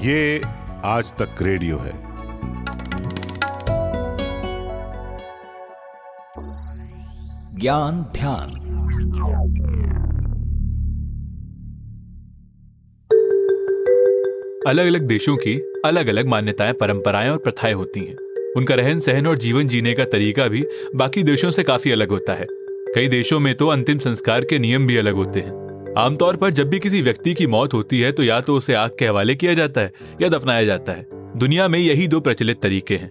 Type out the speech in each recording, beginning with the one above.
ये आज तक रेडियो है। ज्ञान ध्यान। अलग अलग देशों की अलग अलग मान्यताएं, परंपराएं और प्रथाएं होती हैं। उनका रहन सहन और जीवन जीने का तरीका भी बाकी देशों से काफी अलग होता है। कई देशों में तो अंतिम संस्कार के नियम भी अलग होते हैं। आमतौर पर जब भी किसी व्यक्ति की मौत होती है तो या तो उसे आग के हवाले किया जाता है या दफनाया जाता है। दुनिया में यही दो प्रचलित तरीके हैं।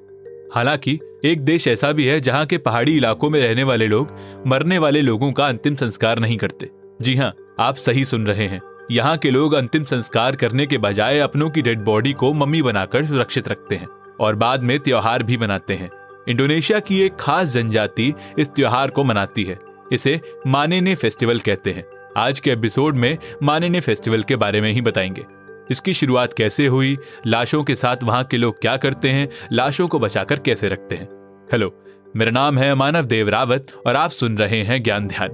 हालांकि एक देश ऐसा भी है जहां के पहाड़ी इलाकों में रहने वाले लोग मरने वाले लोगों का अंतिम संस्कार नहीं करते। जी हाँ, आप सही सुन रहे हैं। यहाँ के लोग अंतिम संस्कार करने के बजाय अपनों की डेड बॉडी को मम्मी बनाकर सुरक्षित रखते हैं और बाद में त्योहार भी मनाते हैं। इंडोनेशिया की एक खास जनजाति इस त्योहार को मनाती है। इसे मानेने फेस्टिवल कहते हैं। आज के एपिसोड में मानेने फेस्टिवल के बारे में ही बताएंगे। इसकी शुरुआत कैसे हुई, लाशों के साथ वहां के लोग क्या करते हैं, लाशों को बचाकर कैसे रखते हैं। हेलो, मेरा नाम है मानव देव रावत और आप सुन रहे हैं ज्ञान ध्यान।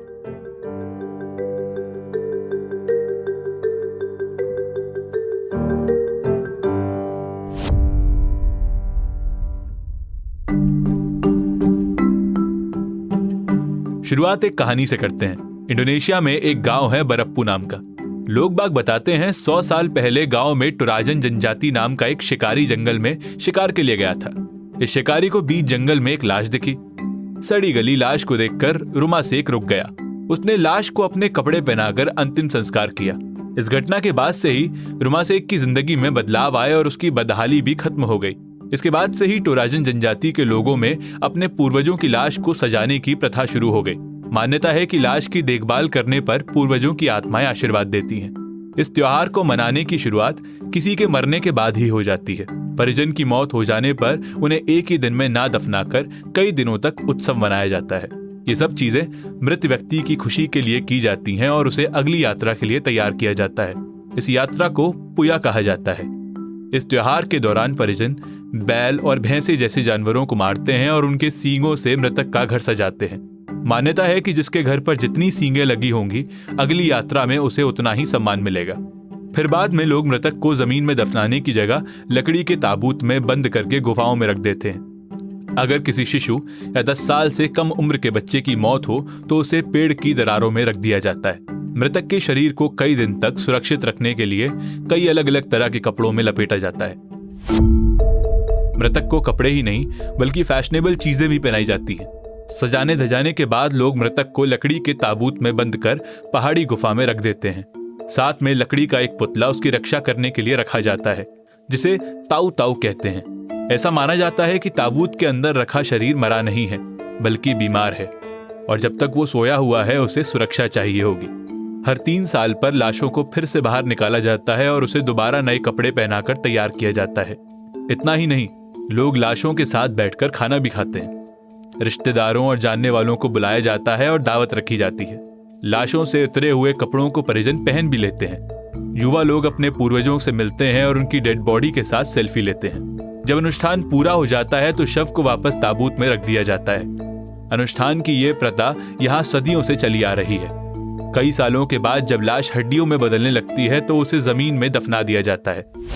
शुरुआत एक कहानी से करते हैं। इंडोनेशिया में एक गांव है बरप्पू नाम का। लोग बाग बताते हैं 100 साल पहले गांव में टोराजन जनजाति नाम का एक शिकारी जंगल में शिकार के लिए गया था। इस शिकारी को बीच जंगल में एक लाश दिखी। सड़ी गली लाश को देखकर रुमासेक रुक गया। उसने लाश को अपने कपड़े पहनाकर अंतिम संस्कार किया। इस घटना के बाद से ही रुमासेक की जिंदगी में बदलाव आए और उसकी बदहाली भी खत्म हो गई। इसके बाद से ही टोराजन जनजाति के लोगों में अपने पूर्वजों की लाश को सजाने की प्रथा शुरू हो गई। मान्यता है कि लाश की देखभाल करने पर पूर्वजों की आत्माएं आशीर्वाद देती हैं। इस त्योहार को मनाने की शुरुआत किसी के मरने के बाद ही हो जाती है। परिजन की मौत हो जाने पर उन्हें एक ही दिन में ना दफनाकर कई दिनों तक उत्सव मनाया जाता है। ये सब चीजें मृत व्यक्ति की खुशी के लिए की जाती हैं और उसे अगली यात्रा के लिए तैयार किया जाता है। इस यात्रा को पुया कहा जाता है। इस त्योहार के दौरान परिजन बैल और भैंसे जैसे जानवरों को मारते हैं और उनके सींगों से मृतक का घर सजाते हैं। मान्यता है कि जिसके घर पर जितनी सींगें लगी होंगी, अगली यात्रा में उसे उतना ही सम्मान मिलेगा। फिर बाद में लोग मृतक को जमीन में दफनाने की जगह लकड़ी के ताबूत में बंद करके गुफाओं में रख देते हैं। अगर किसी शिशु या 10 साल से कम उम्र के बच्चे की मौत हो तो उसे पेड़ की दरारों में रख दिया जाता है। मृतक के शरीर को कई दिन तक सुरक्षित रखने के लिए कई अलग अलग तरह के कपड़ों में लपेटा जाता है। मृतक को कपड़े ही नहीं बल्कि फैशनेबल चीजें भी पहनाई जाती हैं। सजाने धजाने के बाद लोग मृतक को लकड़ी के ताबूत में बंद कर पहाड़ी गुफा में रख देते हैं। साथ में लकड़ी का एक पुतला उसकी रक्षा करने के लिए रखा जाता है, जिसे ताऊ ताऊ कहते हैं। ऐसा माना जाता है कि ताबूत के अंदर रखा शरीर मरा नहीं है बल्कि बीमार है और जब तक वो सोया हुआ है उसे सुरक्षा चाहिए होगी। हर 3 साल पर लाशों को फिर से बाहर निकाला जाता है और उसे दोबारा नए कपड़े पहनाकर तैयार किया जाता है। इतना ही नहीं, लोग लाशों के साथ बैठकर खाना भी खाते हैं। रिश्तेदारों और जानने वालों को बुलाया जाता है और दावत रखी जाती है। लाशों से उतरे हुए कपड़ों को परिजन पहन भी लेते हैं। युवा लोग अपने पूर्वजों से मिलते हैं और उनकी डेड बॉडी के साथ सेल्फी लेते हैं। जब अनुष्ठान पूरा हो जाता है तो शव को वापस ताबूत में रख दिया जाता है। अनुष्ठान की ये प्रथा यहाँ सदियों से चली आ रही है। कई सालों के बाद जब लाश हड्डियों में बदलने लगती है तो उसे जमीन में दफना दिया जाता है।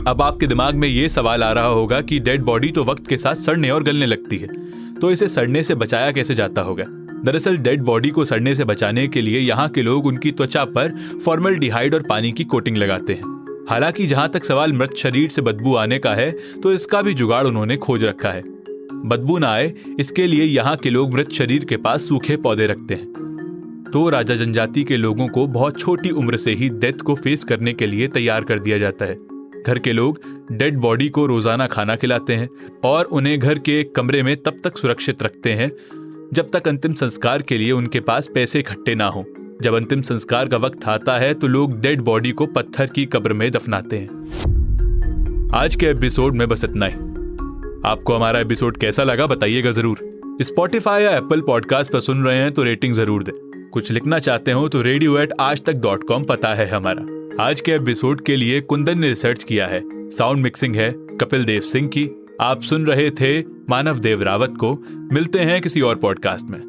अब आपके दिमाग में ये सवाल आ रहा होगा कि डेड बॉडी तो वक्त के साथ सड़ने और गलने लगती है, तो इसे सड़ने से बचाया कैसे जाता होगा। दरअसल डेड बॉडी को सड़ने से बचाने के लिए यहाँ के लोग उनकी त्वचा पर फॉर्मल्डिहाइड और पानी की कोटिंग लगाते हैं। हालांकि जहां तक सवाल मृत शरीर से बदबू आने का है तो इसका भी जुगाड़ उन्होंने खोज रखा है। बदबू ना आए इसके लिए यहाँ के लोग मृत शरीर के पास सूखे पौधे रखते हैं। तो राजा जनजाति के लोगों को बहुत छोटी उम्र से ही डेथ को फेस करने के लिए तैयार कर दिया जाता है। घर के लोग डेड बॉडी को रोजाना खाना खिलाते हैं और उन्हें घर के एक कमरे में तब तक सुरक्षित रखते हैं जब तक अंतिम संस्कार के लिए उनके पास पैसे इकट्ठे ना हो। जब अंतिम संस्कार का वक्त आता है तो लोग डेड बॉडी को पत्थर की कब्र में दफनाते हैं। आज के एपिसोड में बस इतना ही। आपको हमारा एपिसोड कैसा लगा बताइएगा जरूर। स्पॉटिफाई या एप्पल पॉडकास्ट पर सुन रहे हैं तो रेटिंग जरूर दें। कुछ लिखना चाहते हो तो radio@aajtak.com पता है हमारा। आज के एपिसोड के लिए कुंदन ने रिसर्च किया है। साउंड मिक्सिंग है कपिल देव सिंह की। आप सुन रहे थे मानव देव रावत को। मिलते हैं किसी और पॉडकास्ट में।